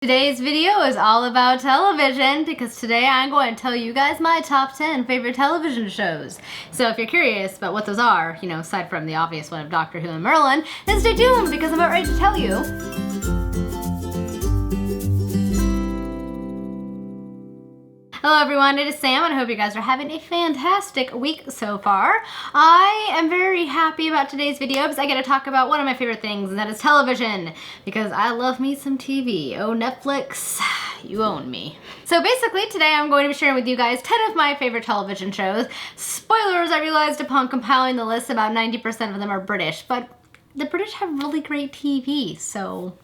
Today's video is all about television because today I'm going to tell you guys my top 10 favorite television shows. So if you're curious about what those are, aside from the obvious one of Doctor Who and Merlin, then stay tuned because I'm about ready to tell you. Hello everyone, it is Sam and I hope you guys are having a fantastic week so far. I am very happy about today's video because I get to talk about one of my favorite things, and that is television, because I love me some TV. Oh, Netflix, you own me. So basically today I'm going to be sharing with you guys 10 of my favorite television shows. Spoilers, I realized upon compiling the list about 90% of them are British, but the British have really great TV, so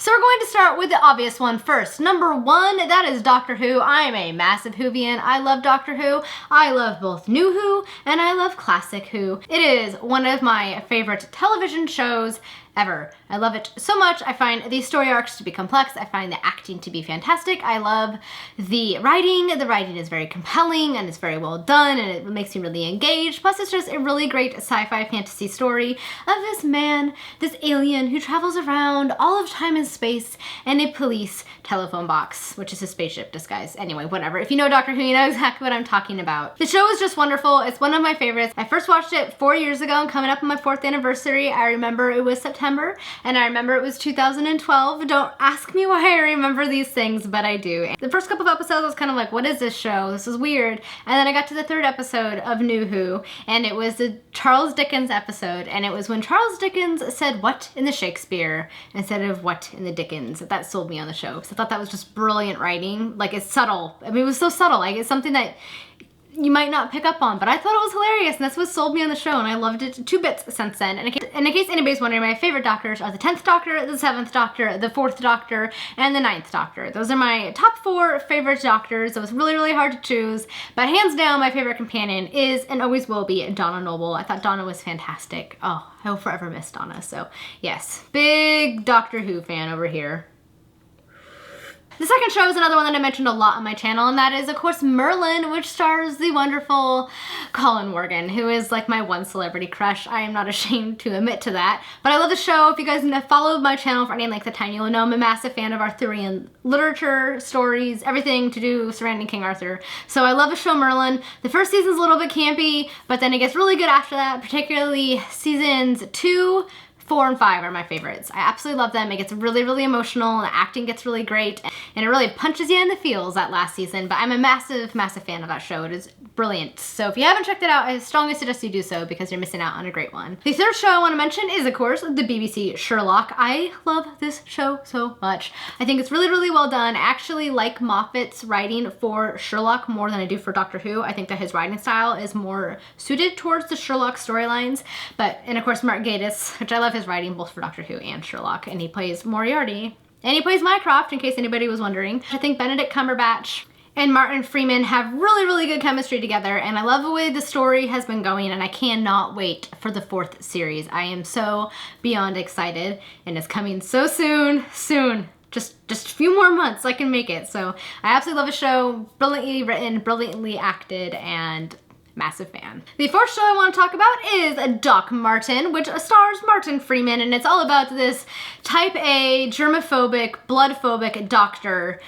we're going to start with the obvious one first. Number one, that is Doctor Who. I am a massive Whovian. I love Doctor Who. I love both New Who and I love Classic Who. It is one of my favorite television shows ever. I love it so much. I find the story arcs to be complex. I find the acting to be fantastic. I love the writing. The writing is very compelling and it's very well done and it makes me really engaged. Plus it's just a really great sci-fi fantasy story of this man, this alien who travels around all of time and space in a police telephone box, which is a spaceship disguise. Anyway, whatever. If you know Doctor Who, you know exactly what I'm talking about. The show is just wonderful. It's one of my favorites. I first watched it 4 years ago and coming up on my 4th anniversary. I remember it was September and I remember it was 2012. Don't ask me why I remember these things, but I do. The first couple of episodes I was kind of like, what is this show? This is weird. And then I got to the 3rd episode of New Who and it was the Charles Dickens episode, and it was when Charles Dickens said what in the Shakespeare instead of what in the Dickens. That sold me on the show because I thought that was just brilliant writing. Like, it's subtle. I mean, it was so subtle. Like, it's something that you might not pick up on, but I thought it was hilarious, and that's what sold me on the show, and I loved it 2 bits since then. And in case anybody's wondering, my favorite Doctors are the 10th Doctor, the 7th Doctor, the 4th Doctor, and the 9th Doctor. Those are my top 4 favorite Doctors. It was really, really hard to choose, but hands down, my favorite companion is, and always will be, Donna Noble. I thought Donna was fantastic. Oh, I will forever miss Donna, so yes. Big Doctor Who fan over here. The second show is another one that I mentioned a lot on my channel, and that is, of course, Merlin, which stars the wonderful Colin Morgan, who is like my one celebrity crush. I am not ashamed to admit to that. But I love the show. If you guys have followed my channel for any length of time, you'll know I'm a massive fan of Arthurian literature, stories, everything to do surrounding King Arthur. So I love the show Merlin. The first season's a little bit campy, but then it gets really good after that, particularly seasons 2, 4, and 5 are my favorites. I absolutely love them. It gets really, really emotional, and the acting gets really great, and it really punches you in the feels that last season, but I'm a massive, massive fan of that show. It is brilliant. So if you haven't checked it out, I strongly suggest you do so because you're missing out on a great one. The third show I want to mention is, of course, the BBC Sherlock. I love this show so much. I think it's really, really well done. I actually like Moffat's writing for Sherlock more than I do for Doctor Who. I think that his writing style is more suited towards the Sherlock storylines, and of course Mark Gatiss, which I love his writing both for Doctor Who and Sherlock, and he plays Moriarty. And he plays Mycroft, in case anybody was wondering. I think Benedict Cumberbatch and Martin Freeman have really, really good chemistry together, and I love the way the story has been going, and I cannot wait for the 4th series. I am so beyond excited, and it's coming so soon. Just a few more months I can make it. So I absolutely love the show. Brilliantly written, brilliantly acted, and massive fan. The 4th show I want to talk about is Doc Martin, which stars Martin Freeman, and it's all about this type A, germophobic, bloodphobic doctor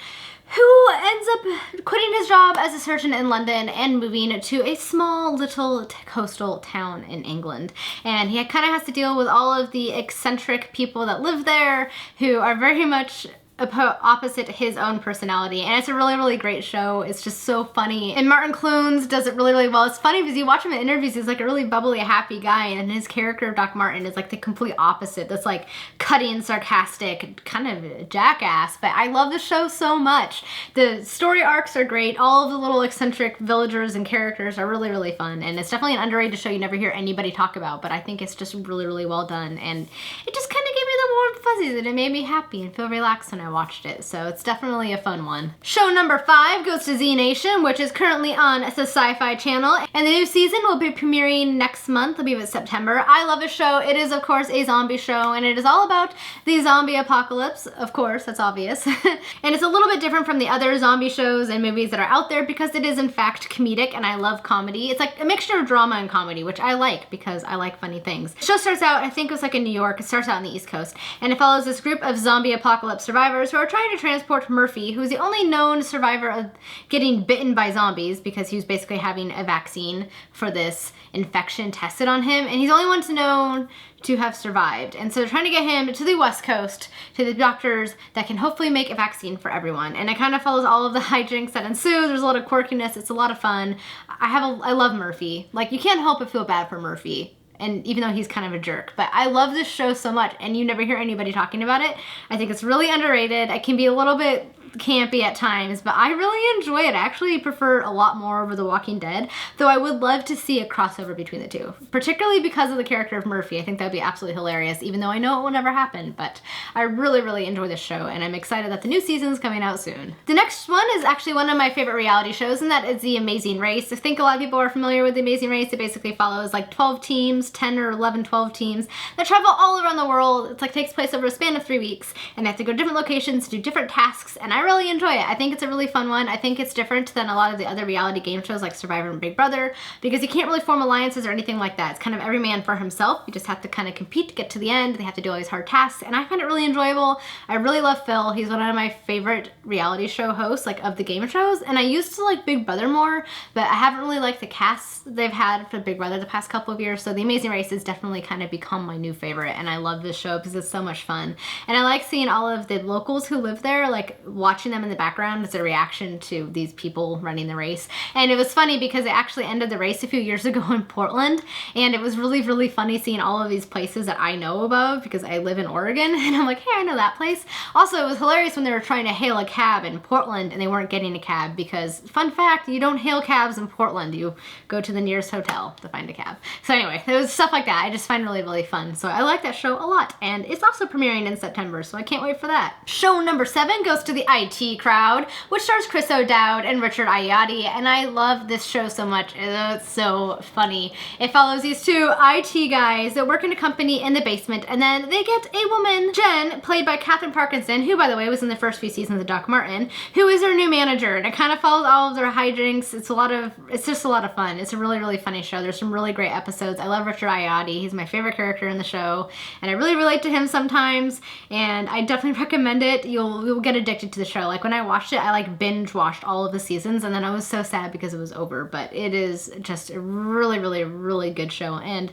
who ends up quitting his job as a surgeon in London and moving to a small little coastal town in England. And he kind of has to deal with all of the eccentric people that live there who are very much opposite his own personality, and it's a really, really great show. It's just so funny, and Martin Clunes does it really, really well. It's funny because you watch him in interviews, he's like a really bubbly, happy guy, and his character of Doc Martin is like the complete opposite. That's like cutting, sarcastic, kind of a jackass, but I love the show so much. The story arcs are great. All of the little eccentric villagers and characters are really, really fun, and it's definitely an underrated show you never hear anybody talk about, but I think it's just really, really well done, and it just kind of gave me the warm fuzzies, and it made me happy and feel relaxed when I watched it, so it's definitely a fun one. Show number 5 goes to Z Nation, which is currently on the Sci-Fi Channel, and the new season will be premiering next month. I believe it's September. I love the show. It is, of course, a zombie show, and it is all about the zombie apocalypse. Of course, that's obvious. And it's a little bit different from the other zombie shows and movies that are out there because it is, in fact, comedic, and I love comedy. It's like a mixture of drama and comedy, which I like because I like funny things. The show starts out, I think it was like in New York. It starts out on the East Coast, and it follows this group of zombie apocalypse survivors who are trying to transport Murphy, who's the only known survivor of getting bitten by zombies because he was basically having a vaccine for this infection tested on him, and he's the only one known to have survived. And so they're trying to get him to the West Coast, to the doctors that can hopefully make a vaccine for everyone. And it kind of follows all of the hijinks that ensue. There's a lot of quirkiness. It's a lot of fun. I love Murphy. Like, you can't help but feel bad for Murphy. And even though he's kind of a jerk, but I love this show so much, and you never hear anybody talking about it. I think it's really underrated. It can be a little bit campy at times, but I really enjoy it. I actually prefer a lot more over The Walking Dead, though I would love to see a crossover between the two, particularly because of the character of Murphy. I think that would be absolutely hilarious, even though I know it will never happen, but I really, really enjoy this show, and I'm excited that the new season is coming out soon. The next one is actually one of my favorite reality shows, and that is The Amazing Race. I think a lot of people are familiar with The Amazing Race. It basically follows like 12 teams, 10 or 11, 12 teams that travel all around the world. It's like takes place over a span of 3 weeks, and they have to go to different locations, do different tasks, and I really enjoy it. I think it's a really fun one. I think it's different than a lot of the other reality game shows like Survivor and Big Brother, because you can't really form alliances or anything like that. It's kind of every man for himself. You just have to kind of compete to get to the end. They have to do all these hard tasks, and I find it really enjoyable. I really love Phil. He's one of my favorite reality show hosts, like of the game shows, and I used to like Big Brother more, but I haven't really liked the cast they've had for Big Brother the past couple of years, so The Amazing Race has definitely kind of become my new favorite, and I love this show because it's so much fun. And I like seeing all of the locals who live there, like watching them in the background as a reaction to these people running the race. And it was funny because they actually ended the race a few years ago in Portland, and it was really, really funny seeing all of these places that I know about because I live in Oregon, and I'm like, hey, I know that place. Also, it was hilarious when they were trying to hail a cab in Portland and they weren't getting a cab because, fun fact, you don't hail cabs in Portland. You go to the nearest hotel to find a cab. So anyway, there was stuff like that I just find really, really fun. So I like that show a lot, and it's also premiering in September, so I can't wait for that. Show number 7 goes to the IT Crowd, which stars Chris O'Dowd and Richard Ayoade, and I love this show so much. It's so funny. It follows these two IT guys that work in a company in the basement, and then they get a woman, Jen, played by Katherine Parkinson, who, by the way, was in the first few seasons of Doc Martin, who is their new manager, and it kind of follows all of their hijinks. It's just a lot of fun. It's a really, really funny show. There's some really great episodes. I love Richard Ayoade. He's my favorite character in the show, and I really relate to him sometimes, and I definitely recommend it. You'll get addicted to the show. Like when I watched it, I like binge watched all of the seasons, and then I was so sad because it was over, but it is just a really, really, really good show, and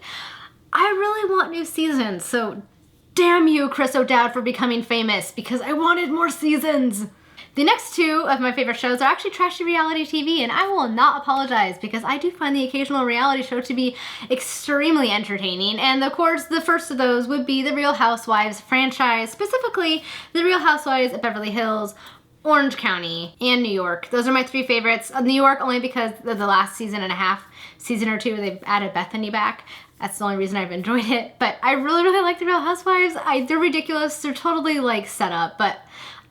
I really want new seasons, so damn you, Chris O'Dowd, for becoming famous, because I wanted more seasons. The next two of my favorite shows are actually trashy reality TV, and I will not apologize because I do find the occasional reality show to be extremely entertaining, and of course the first of those would be the Real Housewives franchise, specifically the Real Housewives of Beverly Hills, Orange County, and New York. Those are my 3 favorites. New York only because of the last season and a half, season or 2, they've added Bethany back. That's the only reason I've enjoyed it, but I really, really like the Real Housewives. They're ridiculous. They're totally like set up, but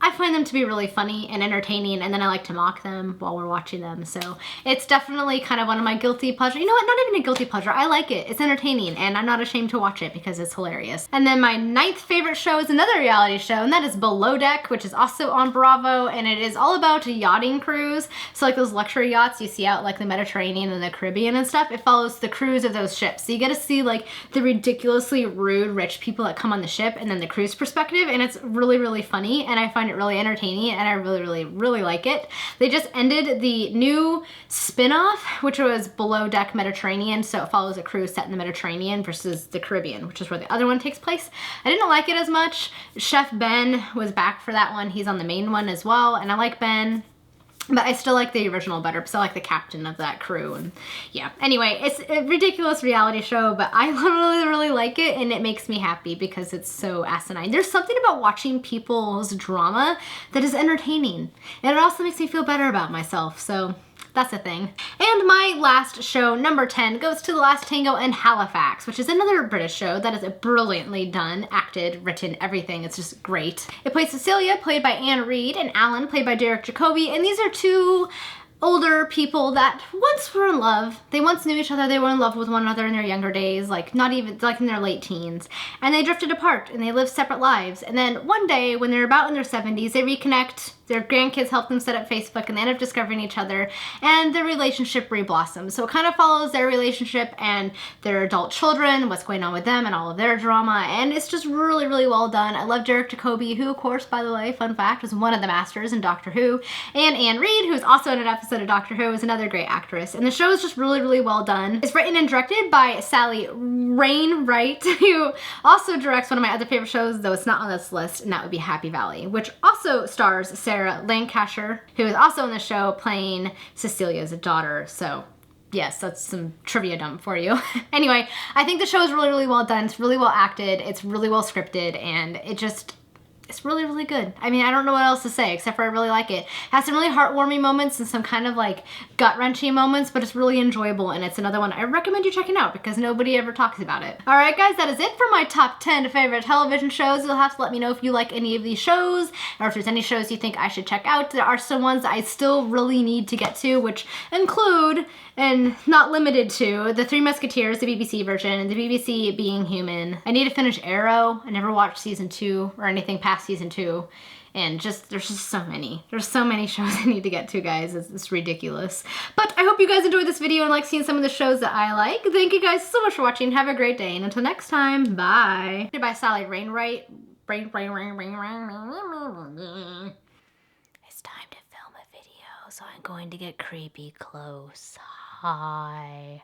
I find them to be really funny and entertaining, and then I like to mock them while we're watching them. So it's definitely kind of one of my guilty pleasures. You know what? Not even a guilty pleasure. I like it. It's entertaining, and I'm not ashamed to watch it because it's hilarious. And then my 9th favorite show is another reality show, and that is Below Deck, which is also on Bravo, and it is all about a yachting cruise. So like those luxury yachts you see out like the Mediterranean and the Caribbean and stuff, it follows the crews of those ships. So you get to see like the ridiculously rude rich people that come on the ship, and then the cruise perspective, and it's really, really funny, and I find it really entertaining, and I really, really, really like it. They just ended the new spin-off, which was Below Deck Mediterranean, so it follows a cruise set in the Mediterranean versus the Caribbean, which is where the other one takes place. I didn't like it as much. Chef Ben was back for that one. He's on the main one as well, and I like Ben. But I still like the original better because I like the captain of that crew, and yeah. Anyway, it's a ridiculous reality show, but I really, really like it, and it makes me happy because it's so asinine. There's something about watching people's drama that is entertaining, and it also makes me feel better about myself, so that's a thing. And my last show, number 10, goes to The Last Tango in Halifax, which is another British show that is brilliantly done, acted, written, everything. It's just great. It plays Cecilia, played by Anne Reid, and Alan, played by Derek Jacobi, and these are two older people that once were in love. They once knew each other. They were in love with one another in their younger days, like not even like in their late teens, and they drifted apart and they lived separate lives. And then one day when they're about in their 70s, they reconnect. their grandkids help them set up Facebook, and they end up discovering each other, and their relationship reblossoms. So it kind of follows their relationship and their adult children, what's going on with them and all of their drama, and it's just really, really well done. I love Derek Jacobi, who of course, by the way, fun fact, was one of the masters in Doctor Who, and Anne Reid, who's also in an episode of Doctor Who, is another great actress. And the show is just really, really well done. It's written and directed by Sally Wainwright, who also directs one of my other favorite shows, though it's not on this list, and that would be Happy Valley, which also stars Sarah Lancashire, who is also in the show playing Cecilia's daughter. So yes, that's some trivia dump for you. Anyway, I think the show is really, really well done. It's really well acted. It's really well scripted, and it's really, really good. I mean, I don't know what else to say except for I really like it. It has some really heartwarming moments and some kind of like gut-wrenching moments, but it's really enjoyable, and it's another one I recommend you checking out because nobody ever talks about it. All right, guys, that is it for my top 10 favorite television shows. You'll have to let me know if you like any of these shows or if there's any shows you think I should check out. There are some ones I still really need to get to, which include, and not limited to, The Three Musketeers, the BBC version, and the BBC Being Human. I need to finish Arrow. I never watched season 2 or anything past season 2. And there's just so many. There's so many shows I need to get to, guys. It's ridiculous. But I hope you guys enjoyed this video and like seeing some of the shows that I like. Thank you guys so much for watching. Have a great day. And until next time, bye. By Sally Wainwright. It's time to film a video, so I'm going to get creepy close. Hi.